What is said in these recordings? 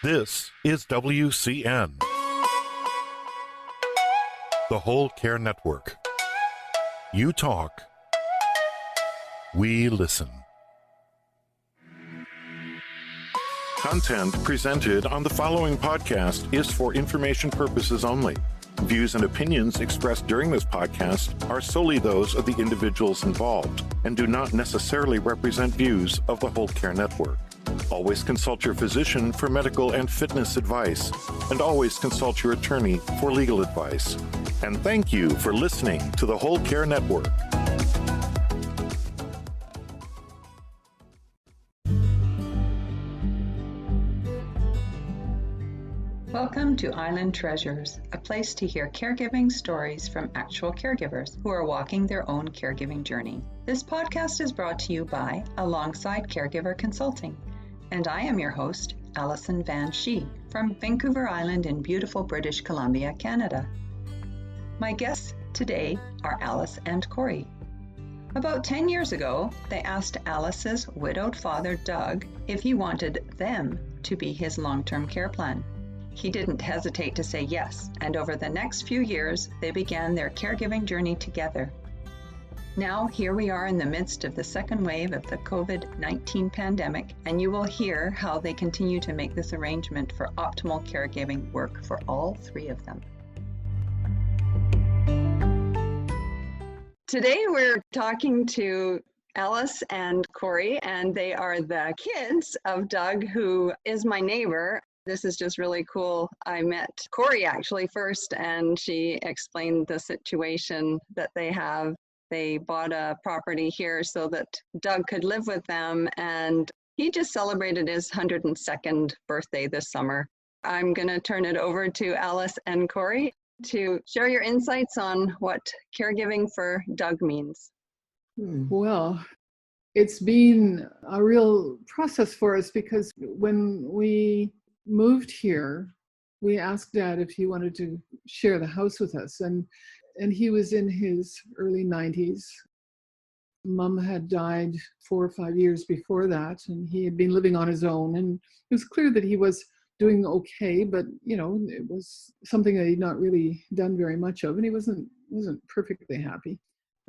This is WCN, the Whole Care Network. You talk, we listen. Content presented on the following podcast is for information purposes only. Views and opinions expressed during this podcast are solely those of the individuals involved and do not necessarily represent views of the Whole Care Network. Always consult your physician for medical and fitness advice, and always consult your attorney for legal advice. And thank you for listening to the Whole Care Network. Welcome to Island Treasures, a place to hear caregiving stories from actual caregivers who are walking their own caregiving journey. This podcast is brought to you by Alongside Caregiver Consulting, and I am your host, Alison Van Schie, from Vancouver Island in beautiful British Columbia, Canada. My guests today are Alice and Corey. About 10 years ago, they asked Alice's widowed father, Doug, if he wanted them to be his long-term care plan. He didn't hesitate to say yes, and over the next few years, they began their caregiving journey together. Now, here we are in the midst of the second wave of the COVID-19 pandemic, and you will hear how they continue to make this arrangement for optimal caregiving work for all three of them. Today, we're talking to Alice and Corey, and they are the kids of Doug, who is my neighbor. This is just really cool. I met Corey actually first, and she explained the situation that they have. They bought a property here so that Doug could live with them, and he just celebrated his 102nd birthday this summer. I'm going to turn it over to Alice and Corey to share your insights on what caregiving for Doug means. Well, it's been a real process for us because when we moved here, we asked Dad if he wanted to share the house with us, and he was in his early 90s. Mom had died 4 or 5 years before that, and he had been living on his own, and it was clear that he was doing okay, but it was something that he'd not really done very much of, and he wasn't perfectly happy.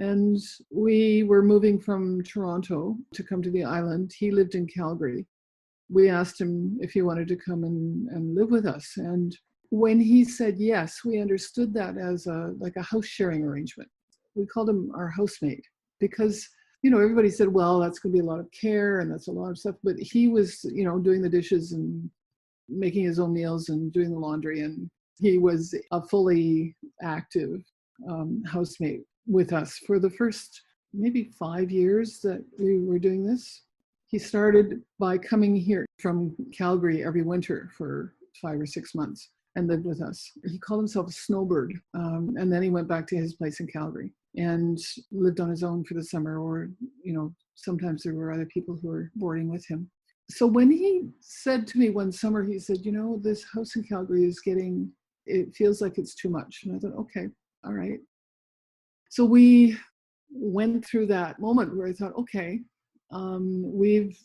And we were moving from Toronto to come to the island. He lived in Calgary. We asked him if he wanted to come and live with us. And when he said yes, we understood that as like a house sharing arrangement. We called him our housemate because, everybody said, well, that's going to be a lot of care and that's a lot of stuff. But he was, doing the dishes and making his own meals and doing the laundry. And he was a fully active housemate with us for the first maybe 5 years that we were doing this. He started by coming here from Calgary every winter for 5 or 6 months and lived with us. He called himself a snowbird, and then he went back to his place in Calgary and lived on his own for the summer, or, sometimes there were other people who were boarding with him. So when he said to me one summer, he said, this house in Calgary it feels like it's too much. And I thought, okay, all right. So we went through that moment where I thought, okay, we've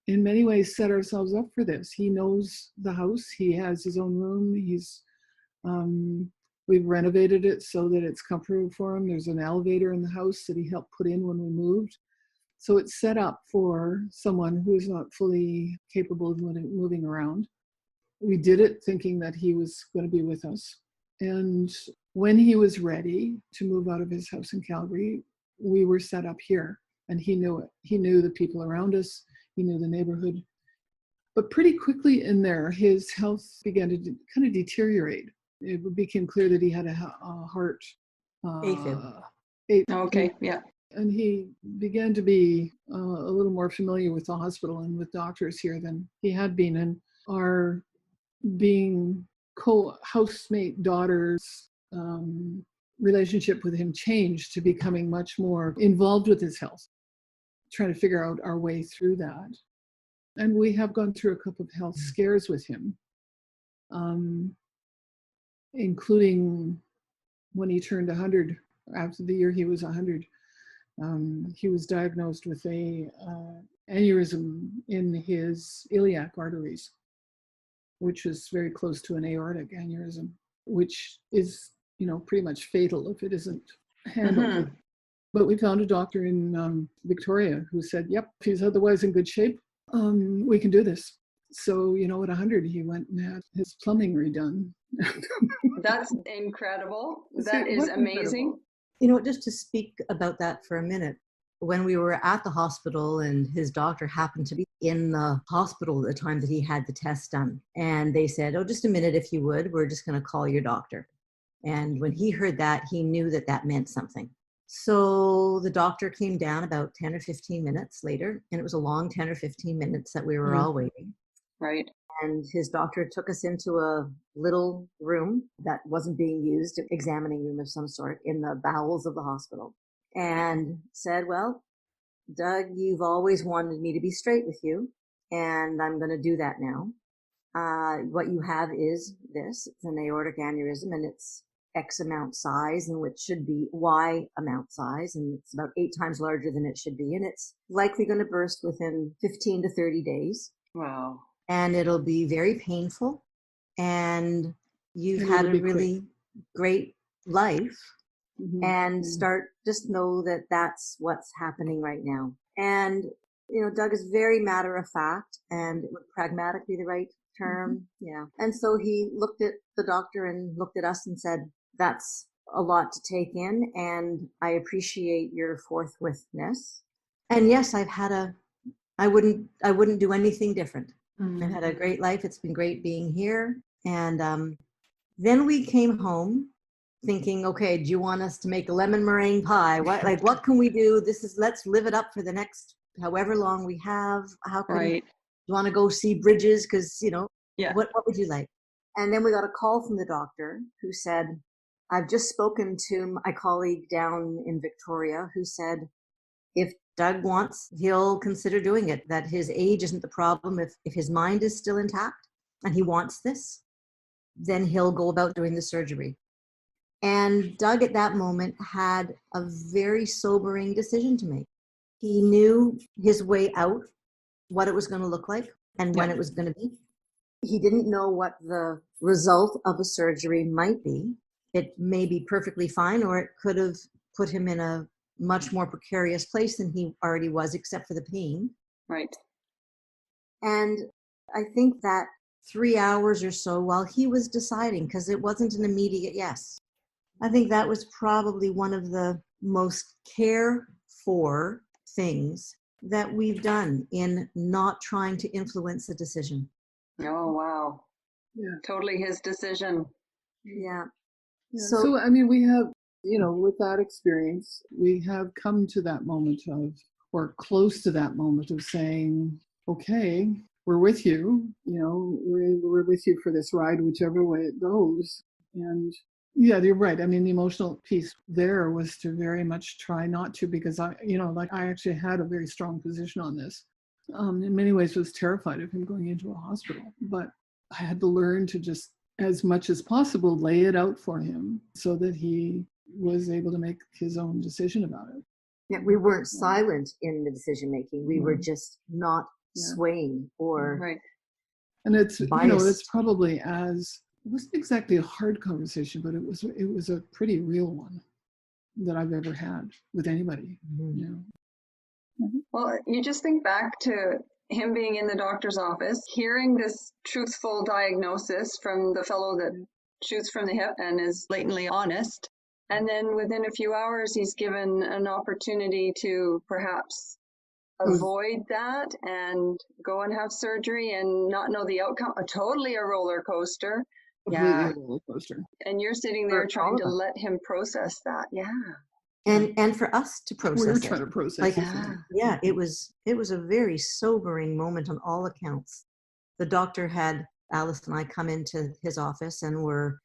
in many ways set ourselves up for this. He knows the house. He has his own room. We've renovated it so that it's comfortable for him. There's an elevator in the house that he helped put in when we moved. So it's set up for someone who is not fully capable of moving around. We did it thinking that he was going to be with us. And when he was ready to move out of his house in Calgary, we were set up here. And he knew it. He knew the people around us. He knew the neighborhood. But pretty quickly in there, his health began to kind of deteriorate. It became clear that he had a heart. Okay, yeah. And he began to be a little more familiar with the hospital and with doctors here than he had been. And our being co-housemate daughters' relationship with him changed to becoming much more involved with his health, trying to figure out our way through that. And we have gone through a couple of health scares with him, including when he turned 100, after the year he was 100, he was diagnosed with a aneurysm in his iliac arteries. which is very close to an aortic aneurysm, which is, pretty much fatal if it isn't handled. Mhm. But we found a doctor in Victoria who said, yep, if he's otherwise in good shape, we can do this. So, at 100, he went and had his plumbing redone. That's incredible. That It is was amazing. incredible. Just to speak about that for a minute, when we were at the hospital and his doctor happened to be in the hospital at the time that he had the test done, and they said, oh, just a minute, if you would, we're just going to call your doctor. And when he heard that, he knew that that meant something. So the doctor came down about 10 or 15 minutes later, and it was a long 10 or 15 minutes that we were all waiting. Right. And his doctor took us into a little room that wasn't being used, an examining room of some sort, in the bowels of the hospital, and said, well, Doug, you've always wanted me to be straight with you, and I'm going to do that now. What you have is this. It's an aortic aneurysm, and it's X amount size, and which should be Y amount size, and it's about 8 times larger than it should be, and it's likely going to burst within 15 to 30 days. Wow. And it'll be very painful, and you've And had it'll a be really great life, Mhm. and Mhm. just know that that's what's happening right now. And, Doug is very matter of fact, and would pragmatic be the right term? Yeah. And so he looked at the doctor and looked at us and said, that's a lot to take in, and I appreciate your forthwithness. And yes, I wouldn't do anything different. I've had a great life. It's been great being here. And then we came home thinking, okay, do you want us to make a lemon meringue pie? What can we do? Let's live it up for the next however long we have. Right. You want to go see bridges? Because, Yeah. what would you like? And then we got a call from the doctor who said, I've just spoken to my colleague down in Victoria who said, if Doug wants, he'll consider doing it, that his age isn't the problem. If his mind is still intact and he wants this, then he'll go about doing the surgery. And Doug at that moment had a very sobering decision to make. He knew his way out, what it was going to look like and when it was going to be. He didn't know what the result of a surgery might be. It may be perfectly fine, or it could have put him in a much more precarious place than he already was, except for the pain. Right. And I think that 3 hours or so while he was deciding, because it wasn't an immediate yes, I think that was probably one of the most care for things that we've done in not trying to influence the decision. Oh, wow. Yeah. Totally his decision. Yeah. Yeah. So, So, I mean, we have, with that experience, we have come to that moment or close to that moment of saying, okay, we're with you, we're with you for this ride, whichever way it goes. And yeah, you're right. I mean, the emotional piece there was to very much try not to, because I actually had a very strong position on this. In many ways was terrified of him going into a hospital, but I had to learn to just, as much as possible, lay it out for him so that he was able to make his own decision about it. yeah, we weren't silent in the decision making. We were just not Yeah. swaying or Right. And it's biased. it's probably it wasn't exactly a hard conversation, but it was a pretty real one that I've ever had with anybody. Well, you just think back to him being in the doctor's office, hearing this truthful diagnosis from the fellow that shoots from the hip and is blatantly honest. And then within a few hours, he's given an opportunity to perhaps avoid that and go and have surgery and not know the outcome. Totally a roller coaster. Completely Yeah. a roller coaster. And you're sitting there For trying all to of us. let him process that. Yeah. And for us to process We were it. trying to process Like, it. yeah, it was a very sobering moment on all accounts. The doctor had Alice and I come into his office and were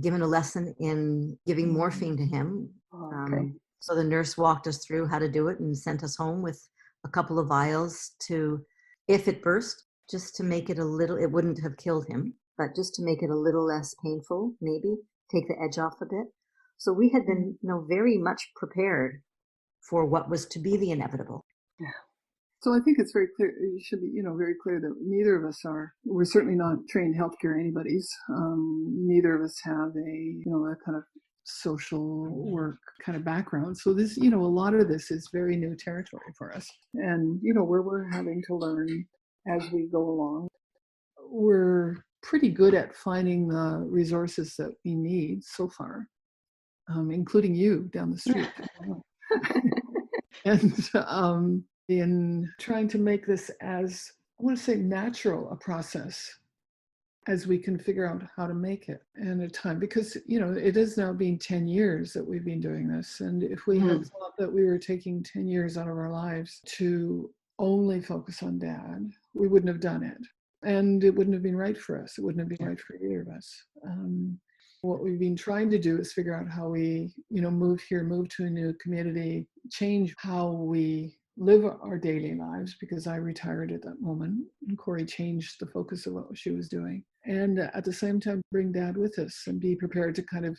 given a lesson in giving morphine to him. Okay. So the nurse walked us through how to do it and sent us home with a couple of vials to, if it burst, just to make it it wouldn't have killed him, but just to make it a little less painful, maybe take the edge off a bit. So we had been, very much prepared for what was to be the inevitable. Yeah. So I think it's very clear, it should be, very clear that neither of us we're certainly not trained healthcare anybody's. Neither of us have a kind of social work kind of background. So this, a lot of this is very new territory for us. And, where we're having to learn as we go along. We're pretty good at finding the resources that we need so far, including you down the street. And in trying to make this as, I want to say, natural a process as we can figure out how to make it in a time. Because, it has now been 10 years that we've been doing this. And if we had thought that we were taking 10 years out of our lives to only focus on Dad, we wouldn't have done it. And it wouldn't have been right for us. It wouldn't have been right for either of us. What we've been trying to do is figure out how we, move to a new community, change how we live our daily lives, because I retired at that moment and Corey changed the focus of what she was doing. And at the same time, bring Dad with us and be prepared to kind of,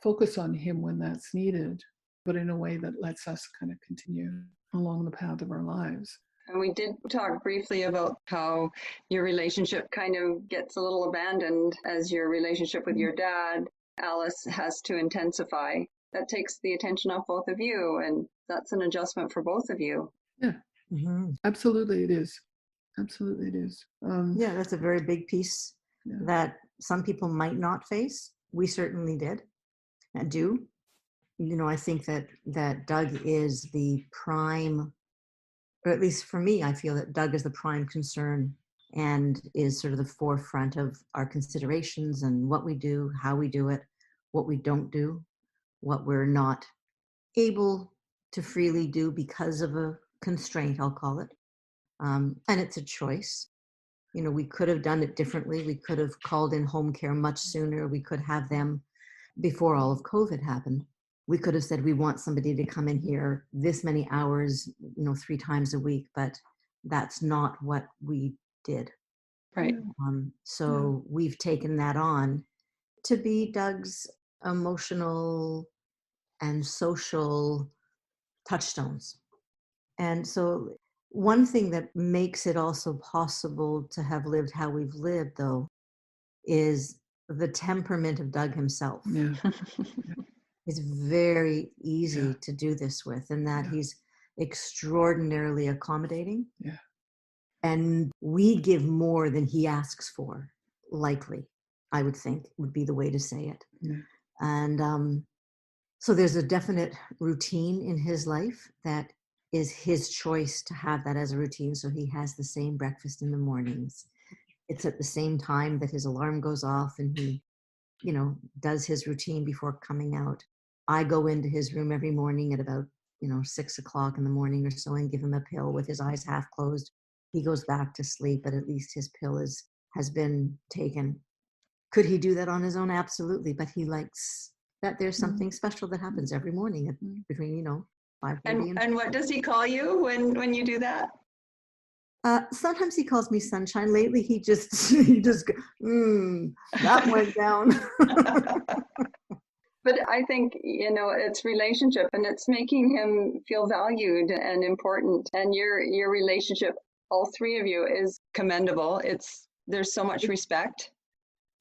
focus on him when that's needed, but in a way that lets us kind of continue along the path of our lives. And we did talk briefly about how your relationship kind of gets a little abandoned as your relationship with your dad, Alice, has to intensify. That takes the attention off both of you, and that's an adjustment for both of you. Yeah, absolutely it is. Absolutely it is. Yeah, that's a very big piece that some people might not face. We certainly did and do. I think that Doug is the prime, or at least for me, I feel that Doug is the prime concern and is sort of the forefront of our considerations and what we do, how we do it, what we don't do, what we're not able to freely do because of a constraint, I'll call it. And it's a choice. We could have done it differently. We could have called in home care much sooner. We could have them before all of COVID happened. We could have said, we want somebody to come in here this many hours, 3 times a week, but that's not what we did. Right. So we've taken that on to be Doug's emotional and social touchstones. And so one thing that makes it also possible to have lived how we've lived, though, is the temperament of Doug himself. Yeah. It's very easy to do this with, and that he's extraordinarily accommodating. Yeah. And we give more than he asks for, likely, I would think would be the way to say it. Yeah. And so there's a definite routine in his life that is his choice to have that as a routine. So he has the same breakfast in the mornings. It's at the same time that his alarm goes off and he, does his routine before coming out. I go into his room every morning at about, 6 o'clock in the morning or so and give him a pill with his eyes half closed. He goes back to sleep, but at least his pill has been taken. Could he do that on his own? Absolutely. But he likes that there's something special that happens every morning between, 5:30 and what does he call you when you do that? Sometimes he calls me Sunshine. Lately, he just that went down. But I think, it's relationship, and it's making him feel valued and important. And your relationship, all 3 of you, is commendable. There's so much respect.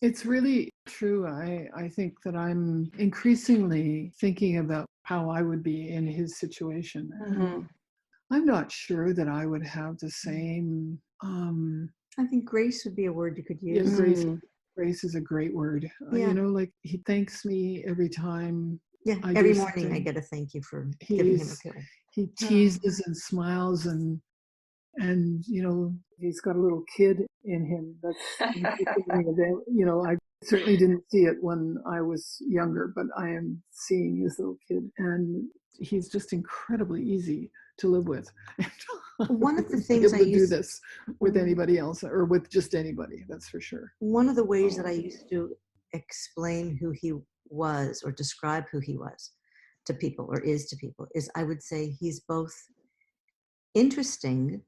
It's really true. I think that I'm increasingly thinking about how I would be in his situation. Mm-hmm. I'm not sure that I would have the same. I think grace would be a word you could use. Yeah, grace is a great word. Yeah. Like he thanks me every time. Yeah, every morning I get a thank you for giving him a pill. He teases and smiles and he's got a little kid in him. That's I certainly didn't see it when I was younger, but I am seeing his little kid, and he's just incredibly easy to live with. One of the things I do this with anybody else or with just anybody, that's for sure. One of the ways that I used to explain who he was or describe who he was to people or is to people is I would say he's both interesting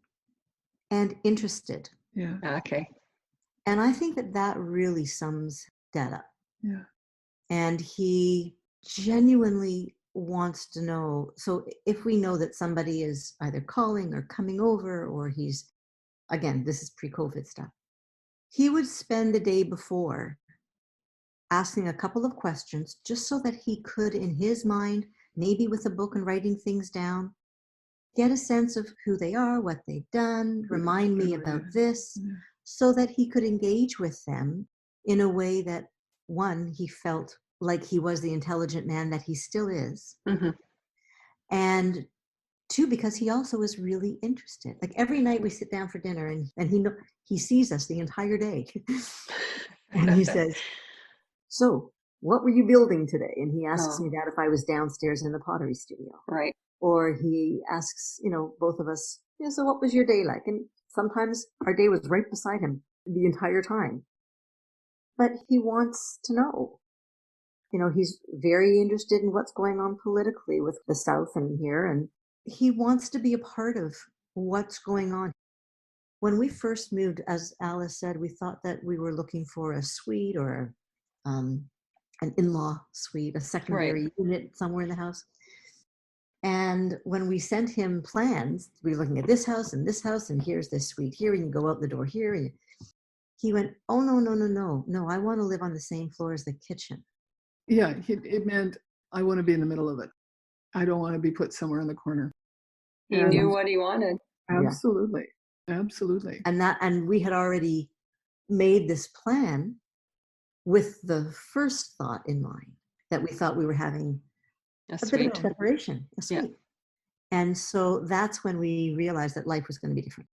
and interested. Yeah. Okay. And I think that really sums Dad up. Yeah. And he genuinely wants to know, so if we know that somebody is either calling or coming over, or he's, again, this is pre-COVID stuff, he would spend the day before asking a couple of questions just so that he could, in his mind, maybe with a book and writing things down, get a sense of who they are, what they've done, remind me about this, so that he could engage with them in a way that, one, he felt like he was the intelligent man that he still is. Mm-hmm. And two, because he also is really interested. Like every night we sit down for dinner and he sees us the entire day. And he says, so what were you building today? And he asks me that if I was downstairs in the pottery studio. Right. Or he asks, both of us, so what was your day like? And sometimes our day was right beside him the entire time. But he wants to know. He's very interested in what's going on politically with the South and here, and he wants to be a part of what's going on. When we first moved, as Alice said, we thought that we were looking for a suite or an in-law suite, a secondary unit somewhere in the house. And when we sent him plans, we were looking at this house, and here's this suite here, and you go out the door here. And he went, oh, no, I want to live on the same floor as the kitchen. Yeah, it meant I want to be in the middle of it. I don't want to be put somewhere in the corner. He knew what he wanted. Absolutely. Yeah. Absolutely. And we had already made this plan with the first thought in mind, that we thought we were having a bit of separation, a suite. Yeah. And so that's when we realized that life was going to be different.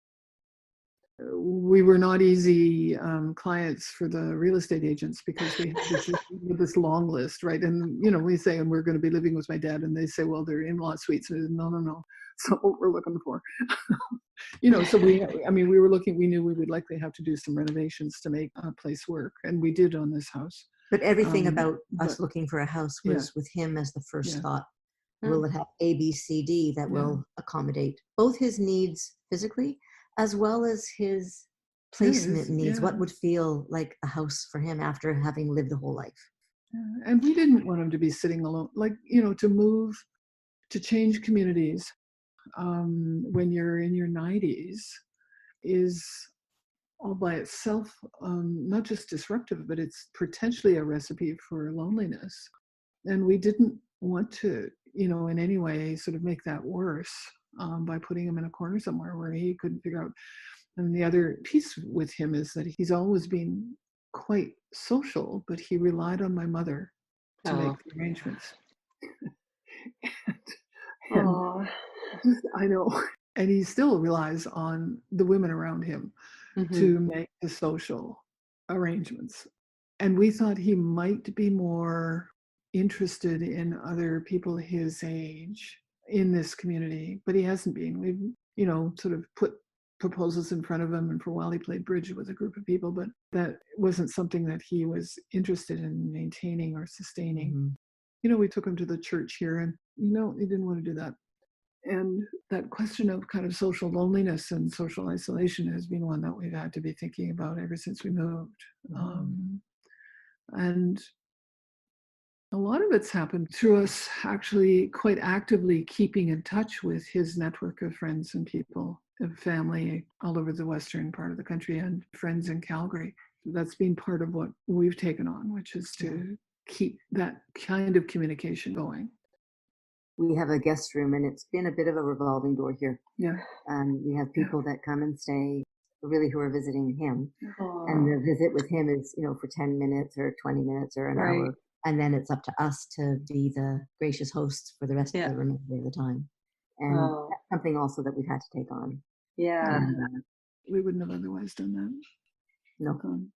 We were not easy clients for the real estate agents because we had this long list, right? And, we say, and we're going to be living with my dad, and they say, well, they're in-law suites. And no. So what we're looking for, so we were looking, we knew we would likely have to do some renovations to make a place work. And we did on this house. But everything about us looking for a house was with him as the first thought. Will it have A, B, C, D that will accommodate both his needs physically as well as his placement needs? What would feel like a house for him after having lived a whole life? And we didn't want him to be sitting alone, to move, to change communities when you're in your 90s is all by itself not just disruptive, but it's potentially a recipe for loneliness. And we didn't want to, in any way sort of make that worse by putting him in a corner somewhere where he couldn't figure out. And the other piece with him is that he's always been quite social, but he relied on my mother to make the arrangements. and I know. And he still relies on the women around him to make the social arrangements. And we thought he might be more interested in other people his age in this community, but he hasn't been. We've, sort of put proposals in front of him, and for a while he played bridge with a group of people, but that wasn't something that he was interested in maintaining or sustaining. We took him to the church here, and he didn't want to do that. And that question of kind of social loneliness and social isolation has been one that we've had to be thinking about ever since we moved. And a lot of it's happened through us actually quite actively keeping in touch with his network of friends and people, of family all over the western part of the country and friends in Calgary. That's been part of what we've taken on, which is to keep that kind of communication going. We have a guest room, and it's been a bit of a revolving door here. Yeah. We have people that come and stay, really, who are visiting him. And the visit with him is, for 10 minutes or 20 minutes or an hour. And then it's up to us to be the gracious hosts for the rest of the remainder of the time. And that's something also that we've had to take on. Yeah. And, we wouldn't have otherwise done that.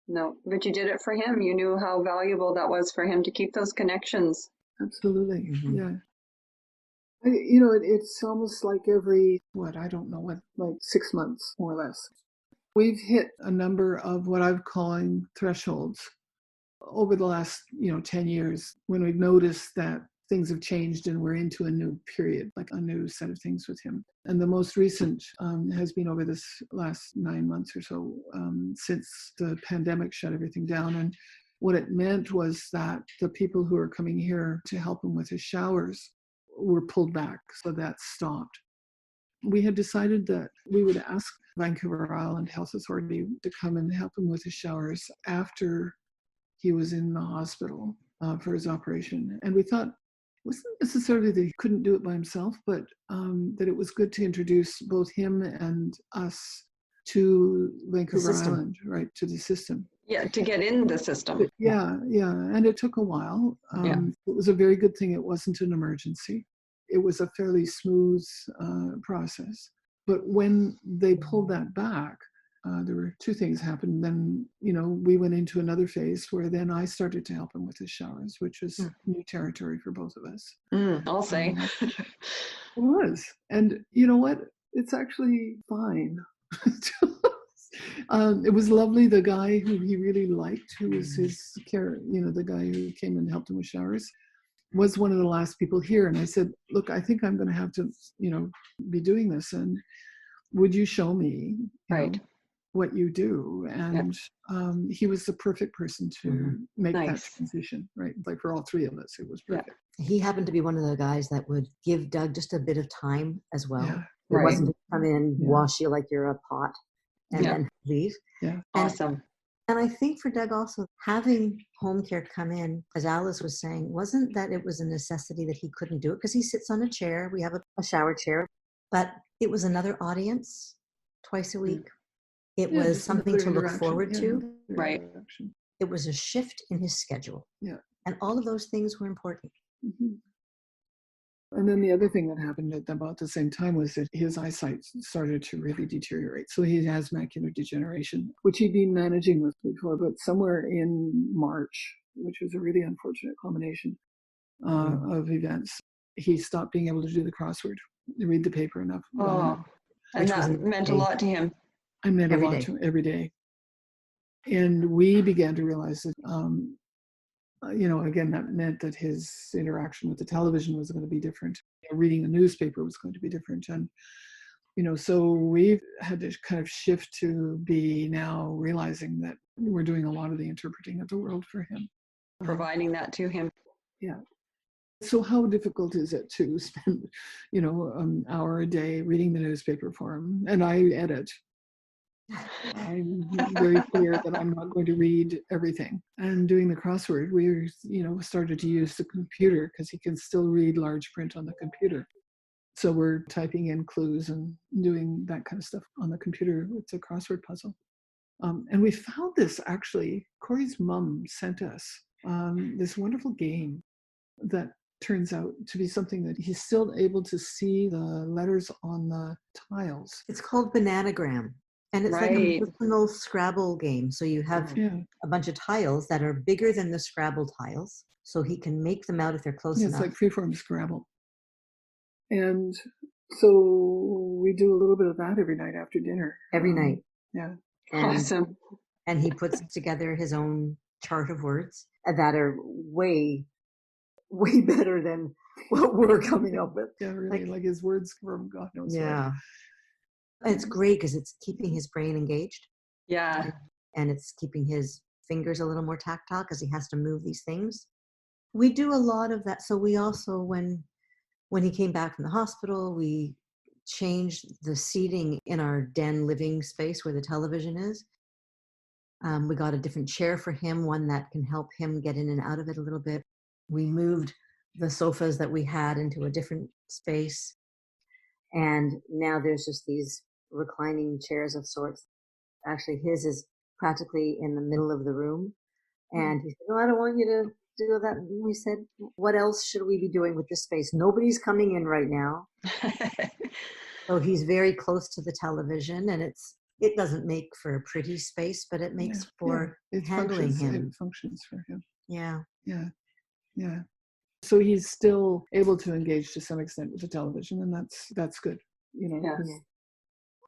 No, but you did it for him. You knew how valuable that was for him to keep those connections. Absolutely. Yeah. It's almost like every, like 6 months, more or less. We've hit a number of what I've calling thresholds over the last, 10 years, when we've noticed that things have changed and we're into a new period, like a new set of things with him. And the most recent has been over this last 9 months or so, since the pandemic shut everything down. And what it meant was that the people who are coming here to help him with his showers were pulled back. So that stopped. We had decided that we would ask Vancouver Island Health Authority to come and help him with his showers after he was in the hospital for his operation. And we thought, it wasn't necessarily that he couldn't do it by himself, but that it was good to introduce both him and us to Vancouver Island, right, to the system. Yeah, to get in the system. Yeah. And it took a while. It was a very good thing it wasn't an emergency. It was a fairly smooth process. But when they pulled that back, there were two things happened. Then, we went into another phase where then I started to help him with his showers, which was new territory for both of us. I'll say. It was. And you know what? It's actually fine. It was lovely. The guy who he really liked, who was his care, the guy who came and helped him with showers, was one of the last people here. And I said, look, I think I'm going to have to, be doing this. And would you show me what you do? And he was the perfect person to make that transition, right? Like for all three of us, it was perfect. He happened to be one of the guys that would give Doug just a bit of time as well. Yeah. It wasn't to come in, wash you like you're a pot, and then leave. Yeah. Awesome. And I think for Doug also, having home care come in, as Alice was saying, wasn't that it was a necessity that he couldn't do it because he sits on a chair. We have a shower chair, but it was another audience twice a week. It was something to look forward to. Right. It was a shift in his schedule. Yeah. And all of those things were important. Mm-hmm. And then the other thing that happened at about the same time was that his eyesight started to really deteriorate. So he has macular degeneration, which he'd been managing with before, but somewhere in March, which was a really unfortunate combination of events, he stopped being able to do the crossword, read the paper enough. And that meant a lot to him. I meant a lot to him every day. And we began to realize that, again, that meant that his interaction with the television was going to be different. Reading the newspaper was going to be different. And, so we've had to kind of shift to be now realizing that we're doing a lot of the interpreting of the world for him. Providing that to him. Yeah. So how difficult is it to spend, an hour a day reading the newspaper for him? And I edit. I'm very clear that I'm not going to read everything. And doing the crossword, we, started to use the computer because he can still read large print on the computer. So we're typing in clues and doing that kind of stuff on the computer with the crossword puzzle. And we found this actually, Corey's mom sent us this wonderful game that turns out to be something that he's still able to see the letters on the tiles. It's called Bananagram. And it's like a personal Scrabble game. So you have a bunch of tiles that are bigger than the Scrabble tiles. So he can make them out if they're close enough. It's like freeform Scrabble. And so we do a little bit of that every night after dinner. Every night. Yeah. Awesome. And he puts together his own chart of words that are way, way better than what we're coming up with. Yeah, really, like his words from God knows where. Yeah. It's great because it's keeping his brain engaged. Yeah. And it's keeping his fingers a little more tactile because he has to move these things. We do a lot of that. So we also, when he came back from the hospital, we changed the seating in our den living space where the television is. We got a different chair for him, one that can help him get in and out of it a little bit. We moved the sofas that we had into a different space. And now there's just these reclining chairs of sorts. Actually, his is practically in the middle of the room. And he said, no, I don't want you to do that. And we said, what else should we be doing with this space? Nobody's coming in right now. So he's very close to the television, and it doesn't make for a pretty space, but it makes for handling him. It functions for him. Yeah. Yeah. So he's still able to engage to some extent with the television, and that's good.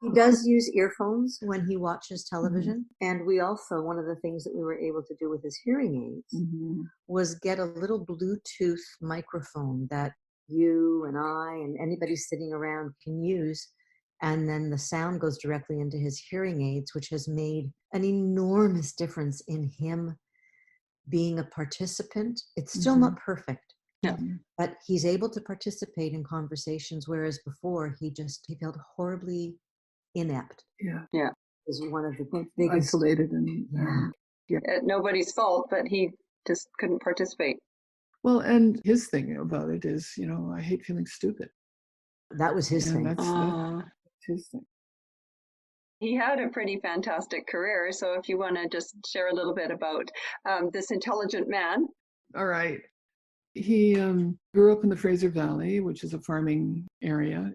He does use earphones when he watches television. And we also, one of the things that we were able to do with his hearing aids was get a little Bluetooth microphone that you and I and anybody sitting around can use. And then the sound goes directly into his hearing aids, which has made an enormous difference in him being a participant. It's still not perfect, Yeah. But he's able to participate in conversations, whereas before he felt horribly inept. Yeah. Is one of the biggest Isolated and Nobody's fault, but he just couldn't participate. well, and his thing about it is, I hate feeling stupid. That was his thing. That's his thing. He had a pretty fantastic career. So if you want to just share a little bit about this intelligent man. All right. He grew up in the Fraser Valley, which is a farming area.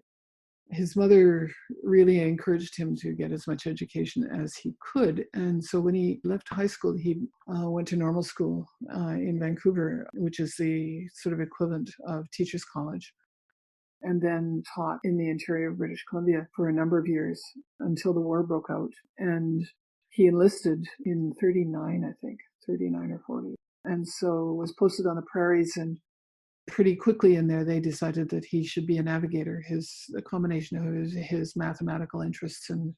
His mother really encouraged him to get as much education as he could. And so when he left high school, he went to normal school in Vancouver, which is the sort of equivalent of Teachers College, and then taught in the interior of British Columbia for a number of years until the war broke out. And he enlisted in 39, I think, 39 or 40. And so was posted on the prairies, and pretty quickly in there, they decided that he should be a navigator. The combination of his mathematical interests and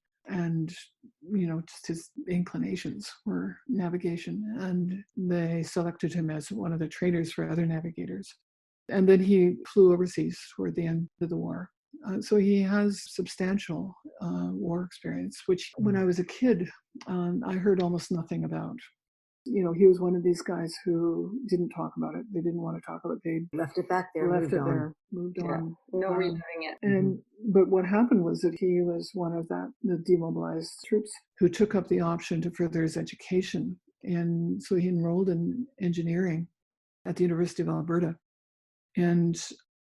just his inclinations were navigation. And they selected him as one of the trainers for other navigators. And then he flew overseas toward the end of the war. So he has substantial war experience, which when I was a kid, I heard almost nothing about. He was one of these guys who didn't talk about it. They didn't want to talk about it. They left it back there, moved on. No reliving it. But what happened was that he was one of the demobilized troops who took up the option to further his education. And so he enrolled in engineering at the University of Alberta. And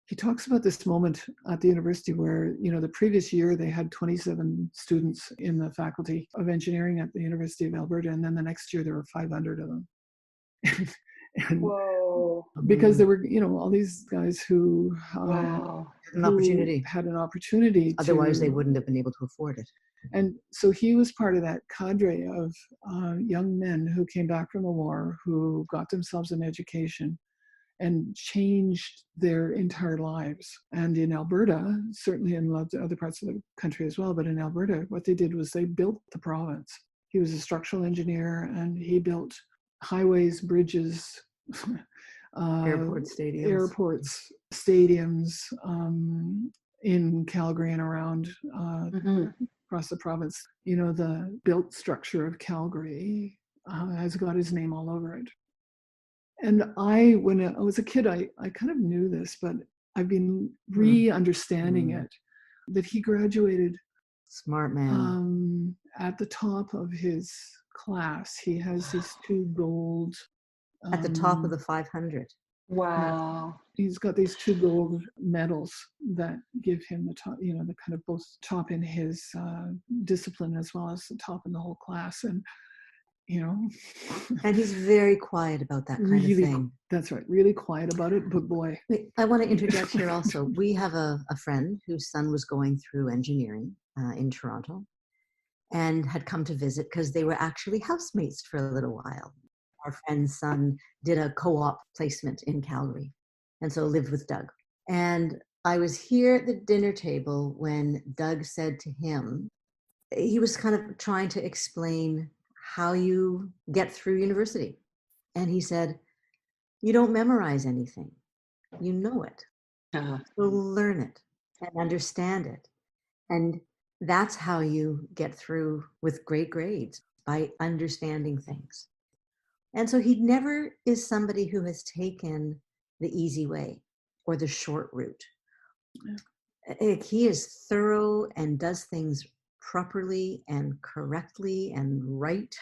he talks about this moment at the university where, the previous year they had 27 students in the faculty of engineering at the University of Alberta, and then the next year there were 500 of them. And whoa! Because there were, all these guys who had an opportunity. Otherwise, they wouldn't have been able to afford it. And so he was part of that cadre of young men who came back from the war, who got themselves an education and changed their entire lives. And in Alberta, certainly in lots of other parts of the country as well, but in Alberta, what they did was they built the province. He was a structural engineer, and he built highways, bridges, airports, stadiums in Calgary and around across the province. The built structure of Calgary has got his name all over it. And when I was a kid, I kind of knew this, but I've been re-understanding it, that he graduated. Smart man. At the top of his class, he has these 2 gold. At the top of the 500. Wow. He's got these 2 gold medals that give him the top, the kind of both top in his discipline as well as the top in the whole class. And and he's very quiet about that kind of thing. That's right. Really quiet about it, but boy. Wait, I want to interject here also. We have a friend whose son was going through engineering in Toronto and had come to visit because they were actually housemates for a little while. Our friend's son did a co-op placement in Calgary and so lived with Doug. And I was here at the dinner table when Doug said to him, he was kind of trying to explain how you get through university. And he said, you don't memorize anything. You know it. So learn it and understand it. And that's how you get through with great grades, by understanding things. And so he never is somebody who has taken the easy way or the short route. He is thorough and does things properly and correctly and right,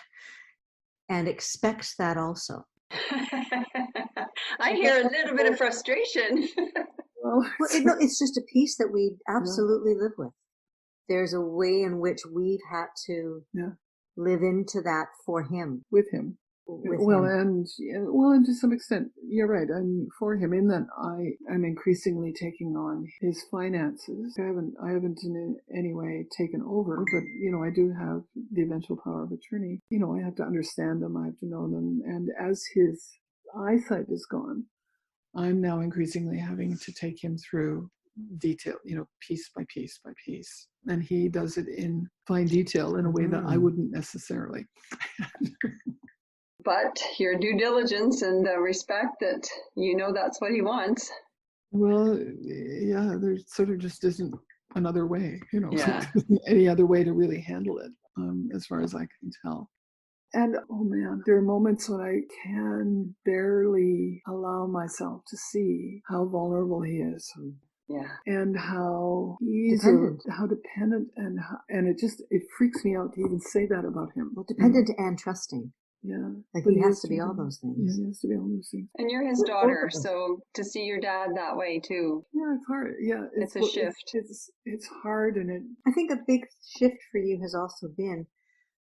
and expects that also. I hear a little bit of frustration. It's just a piece that we absolutely live with. There's a way in which we've had to live into that for him. With him. And to some extent, you're right. I'm for him in that I am increasingly taking on his finances. I haven't in any way taken over, but I do have the eventual power of attorney. I have to understand them. I have to know them. And as his eyesight is gone, I'm now increasingly having to take him through detail, piece by piece by piece. And he does it in fine detail in a way that I wouldn't necessarily. But your due diligence and the respect that that's what he wants. Well, yeah, there sort of just isn't another way, Yeah. any other way to really handle it, as far as I can tell. And oh man, there are moments when I can barely allow myself to see how vulnerable he is. Yeah. And how dependent, and it freaks me out to even say that about him. Well, dependent and trusting. Yeah. Like he has to be all those things. Yeah, he has to be all those things. And you're his daughter, so to see your dad that way too. Yeah, it's hard. Yeah. It's a shift. It's hard, and I think a big shift for you has also been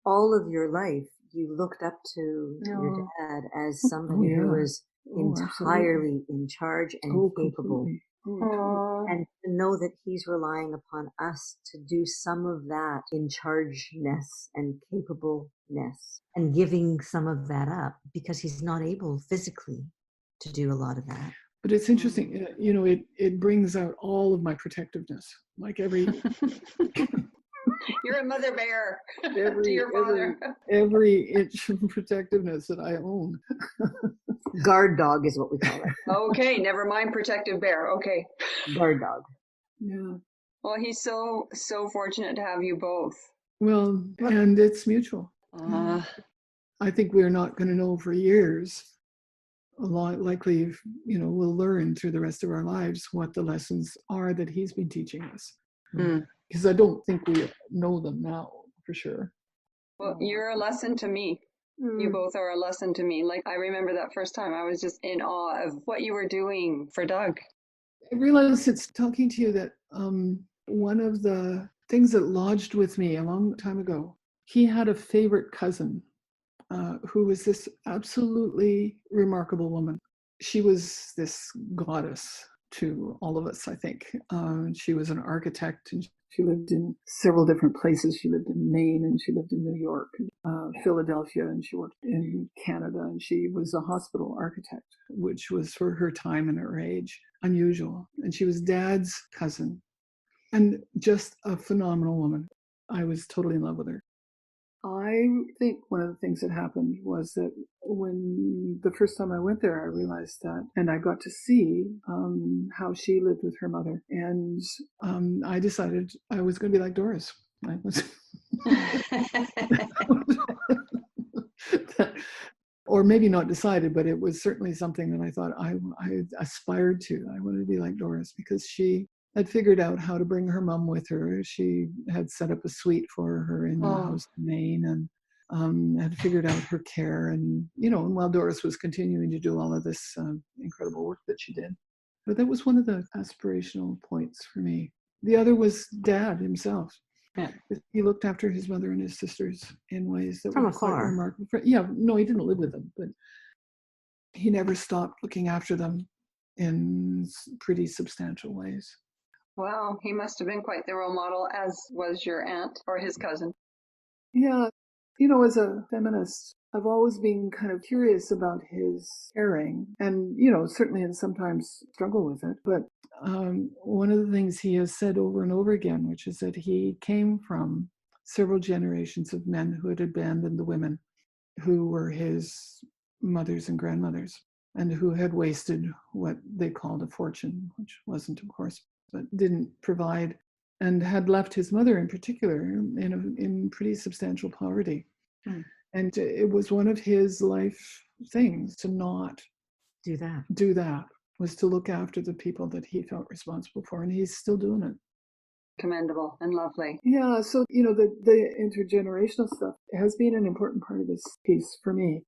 all of your life you looked up to your dad as somebody who was entirely in charge and capable. Completely. And to know that he's relying upon us to do some of that in chargeness and capableness and giving some of that up because he's not able physically to do a lot of that. But it's interesting, it brings out all of my protectiveness, like every... You're a mother bear to your father. Every inch of protectiveness that I own. Guard dog is what we call it. Okay, never mind protective bear. Okay. Guard dog. Yeah. Well, he's so fortunate to have you both. Well, and it's mutual. I think we're not going to know for years. A lot likely, we'll learn through the rest of our lives what the lessons are that he's been teaching us. Because I don't think we know them now, for sure. Well, you're a lesson to me. You both are a lesson to me. Like, I remember that first time I was just in awe of what you were doing for Doug. I realized since talking to you that one of the things that lodged with me a long time ago, he had a favorite cousin who was this absolutely remarkable woman. She was this goddess to all of us, I think. She was an architect, and she lived in several different places. She lived in Maine, and she lived in New York, Philadelphia, and she worked in Canada, and she was a hospital architect, which was for her time and her age unusual. And she was Dad's cousin, and just a phenomenal woman. I was totally in love with her. I think one of the things that happened was that when the first time I went there, I realized that, and I got to see how she lived with her mother. And I decided I was going to be like Doris. I was or maybe not decided, but it was certainly something that I thought I aspired to. I wanted to be like Doris because she had figured out how to bring her mom with her. She had set up a suite for her in the house in Maine, and had figured out her care. And, and while Doris was continuing to do all of this incredible work that she did. But that was one of the aspirational points for me. The other was Dad himself. Yeah. He looked after his mother and his sisters in ways that were quite remarkable. Yeah, no, he didn't live with them, but he never stopped looking after them in pretty substantial ways. Wow, he must have been quite the role model, as was your aunt or his cousin. Yeah, as a feminist, I've always been kind of curious about his caring, and, certainly and sometimes struggle with it. But one of the things he has said over and over again, which is that he came from several generations of men who had abandoned the women who were his mothers and grandmothers, and who had wasted what they called a fortune, which wasn't, of course, but didn't provide, and had left his mother in particular in pretty substantial poverty. And it was one of his life things to not do that, was to look after the people that he felt responsible for, and he's still doing it. Commendable and lovely. Yeah, so, the intergenerational stuff has been an important part of this piece for me.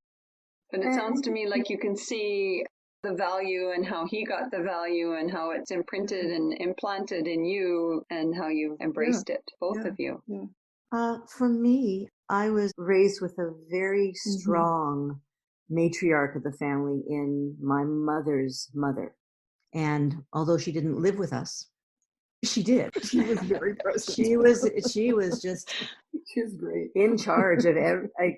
But it sounds to me like you can see the value and how he got the value and how it's imprinted and implanted in you and how you embraced it, both of you. Yeah. For me, I was raised with a very strong matriarch of the family in my mother's mother. And although she didn't live with us, she did. She was very present. She was just she was great. In charge of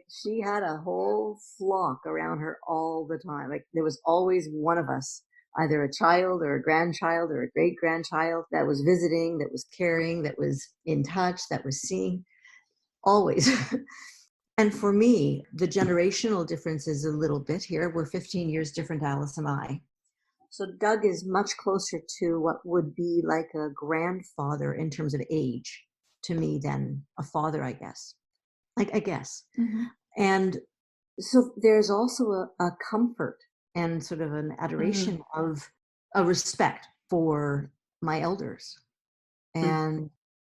she had a whole flock around her all the time. Like there was always one of us, either a child or a grandchild or a great grandchild that was visiting, that was caring, that was in touch, that was seeing, always. And for me, the generational difference is a little bit here. We're 15 years different, Alice and I. So Doug is much closer to what would be like a grandfather in terms of age to me than a father, I guess. I guess. Mm-hmm. And so there's also a comfort and sort of an adoration of a respect for my elders. And,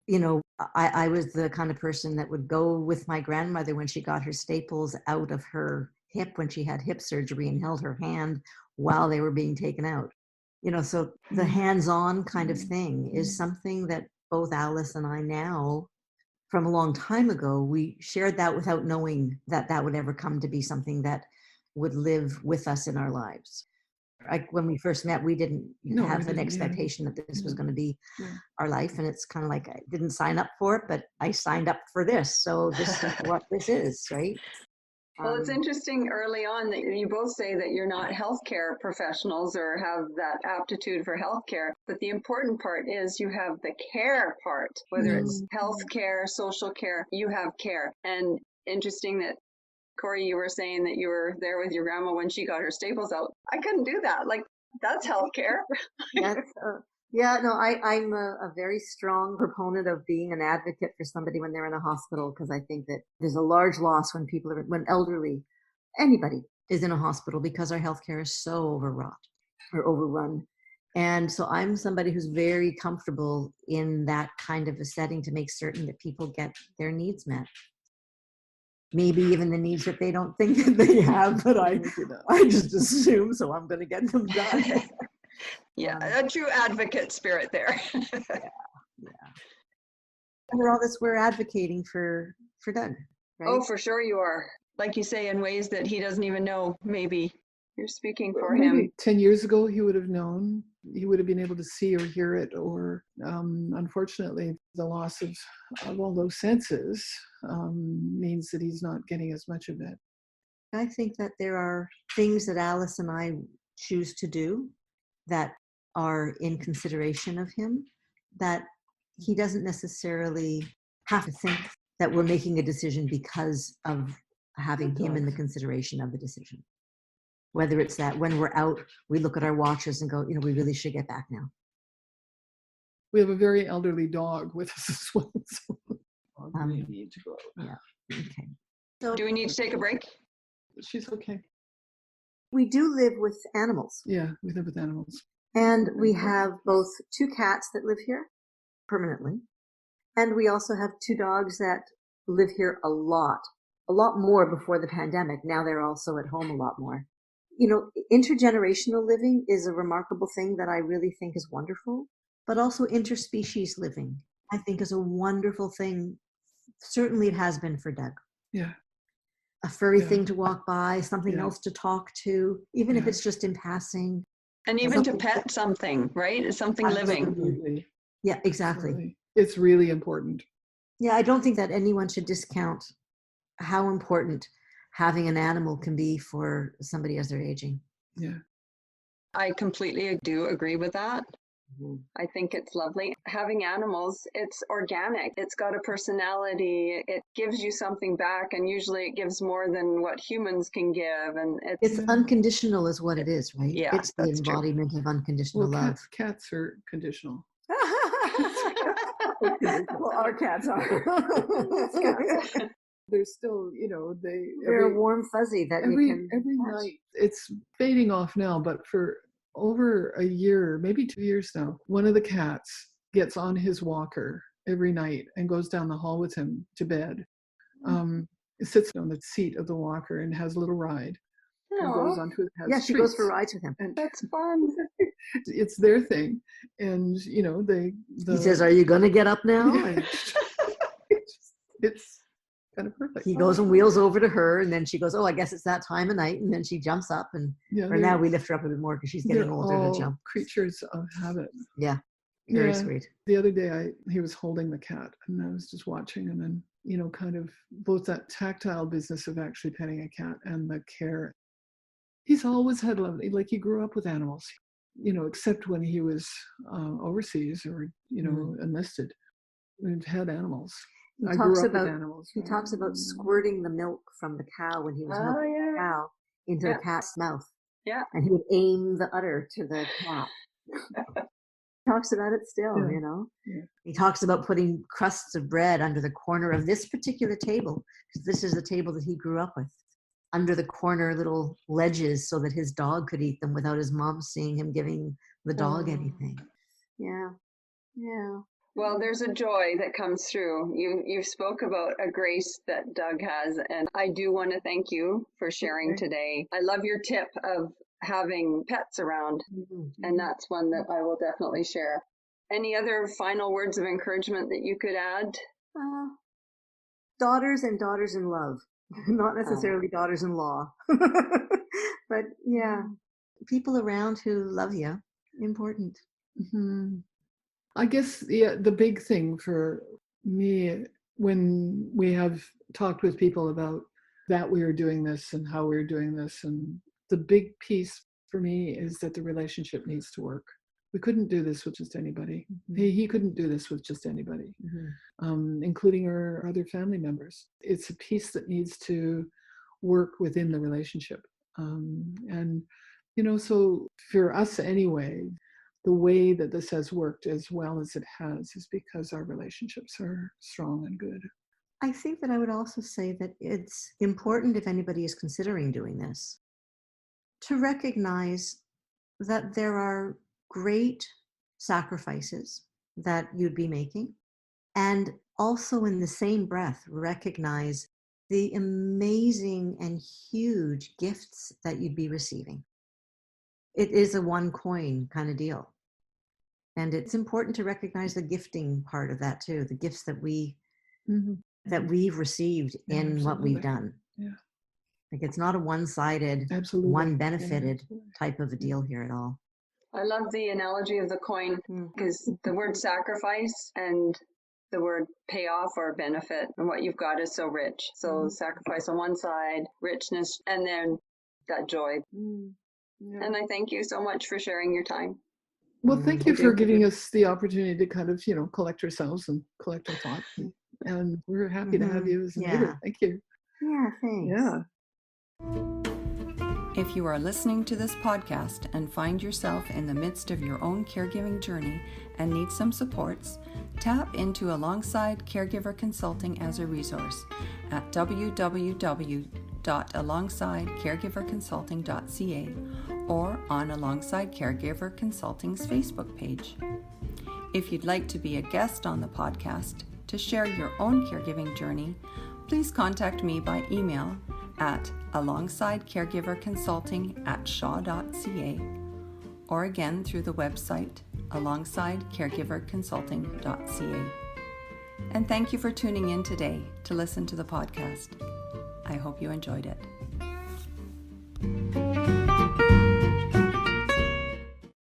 you know, I was the kind of person that would go with my grandmother when she got her staples out of her hip when she had hip surgery and held her hand while they were being taken out. You know, so the hands-on kind of thing is something that both Alice and I now, from a long time ago, we shared that without knowing that that would ever come to be something that would live with us in our lives. Like when we first met, we didn't have an expectation that this was going to be our life. And it's kind of like, I didn't sign up for it, but I signed up for this. So this is what this is, right? Well, it's interesting early on that you both say that you're not healthcare professionals or have that aptitude for healthcare, but the important part is you have the care part, whether it's healthcare, social care, you have care. And interesting that, Corey, you were saying that you were there with your grandma when she got her staples out. I couldn't do that. Like, that's healthcare. I'm a very strong proponent of being an advocate for somebody when they're in a hospital, because I think that there's a large loss when elderly, anybody is in a hospital, because our healthcare is so overwrought or overrun. And so I'm somebody who's very comfortable in that kind of a setting to make certain that people get their needs met. Maybe even the needs that they don't think that they have, but I just assume, so I'm going to get them done. A true advocate spirit there. Under all this, we're advocating for Doug, right? Oh, for sure you are. Like you say, in ways that he doesn't even know, maybe you're speaking for him. 10 years ago, he would have known. He would have been able to see or hear it, or unfortunately, the loss of all those senses means that he's not getting as much of it. I think that there are things that Alice and I choose to do that are in consideration of him, that he doesn't necessarily have to think that we're making a decision because of having him in the consideration of the decision. Whether it's that when we're out, we look at our watches and go, you know, we really should get back now. We have a very elderly dog with us as well. So we need to go out. Yeah. Okay. So do we need to take a break? She's okay. We do live with animals. Yeah, we live with animals. And we have both 2 cats that live here permanently. And we also have 2 dogs that live here a lot more before the pandemic. Now they're also at home a lot more. You know, intergenerational living is a remarkable thing that I really think is wonderful, but also interspecies living, I think, is a wonderful thing. Certainly it has been for Doug. Yeah. A furry thing to walk by, something else to talk to, even if it's just in passing. And even to pet something, right? It's something living. Absolutely. Yeah, exactly. Absolutely. It's really important. Yeah, I don't think that anyone should discount how important having an animal can be for somebody as they're aging. Yeah. I completely do agree with that. I think it's lovely. Having animals, it's organic. It's got a personality. It gives you something back, and usually it gives more than what humans can give. And it's unconditional is what it is, right? Yeah, it's the embodiment of unconditional love. Cats are conditional. Well, our cats are. They're still, you know, they're a warm fuzzy that every you can night. It's fading off now, but for over a year, maybe 2 years now, one of the cats gets on his walker every night and goes down the hall with him to bed. It sits on the seat of the walker and has a little ride. And goes onto his house. Yeah, she goes for rides with him. And that's fun. It's their thing. And, you know, he says, "Are you going to get up now?" It's kind of perfect. He goes and wheels over to her, and then she goes, "Oh, I guess it's that time of night." And then she jumps up, and now we lift her up a bit more because she's getting older to jump. Creatures of habit. Yeah, very sweet. The other day, he was holding the cat, and I was just watching, and then, you know, kind of both that tactile business of actually petting a cat and the care. He's always had love. Like, he grew up with animals, you know, except when he was overseas or, you know, enlisted. We've had animals. I grew up with animals. He talks about squirting the milk from the cow when he was milking the cow into the cat's mouth. Yeah. And he would aim the udder to the cat. Talks about it still, you know. Yeah. He talks about putting crusts of bread under the corner of this particular table, because this is the table that he grew up with, under the corner little ledges so that his dog could eat them without his mom seeing him giving the dog anything. Yeah. Yeah. Well, there's a joy that comes through. You spoke about a grace that Doug has, and I do want to thank you for sharing today. I love your tip of having pets around, and that's one that I will definitely share. Any other final words of encouragement that you could add? Daughters and daughters in love, not necessarily daughters-in-law, but yeah, people around who love you, important. Mm-hmm. I guess the big thing for me when we have talked with people about that we are doing this and how we're doing this, and the big piece for me is that the relationship needs to work. We couldn't do this with just anybody. He couldn't do this with just anybody, including our other family members. It's a piece that needs to work within the relationship. And, you know, so for us anyway, the way that this has worked as well as it has is because our relationships are strong and good. I think that I would also say that it's important, if anybody is considering doing this, to recognize that there are great sacrifices that you'd be making, and also in the same breath recognize the amazing and huge gifts that you'd be receiving. It is a one coin kind of deal. And it's important to recognize the gifting part of that too, the gifts that we've received in what we've done. Yeah. Like it's not a one-sided, one-benefited type of a deal here at all. I love the analogy of the coin, because the word sacrifice and the word payoff or benefit and what you've got is so rich. So sacrifice on one side, richness, and then that joy. Yeah. And I thank you so much for sharing your time. Well, thank you for giving us the opportunity to kind of, collect ourselves and collect our thoughts. And we're happy to have you as a neighbor. Thank you. Yeah, thanks. Yeah. If you are listening to this podcast and find yourself in the midst of your own caregiving journey and need some supports, tap into Alongside Caregiver Consulting as a resource at www.alongsidecaregiverconsulting.ca or on Alongside Caregiver Consulting's Facebook page. If you'd like to be a guest on the podcast to share your own caregiving journey, please contact me by email at alongsidecaregiverconsulting@shaw.ca or again through the website alongsidecaregiverconsulting.ca. And thank you for tuning in today to listen to the podcast. I hope you enjoyed it.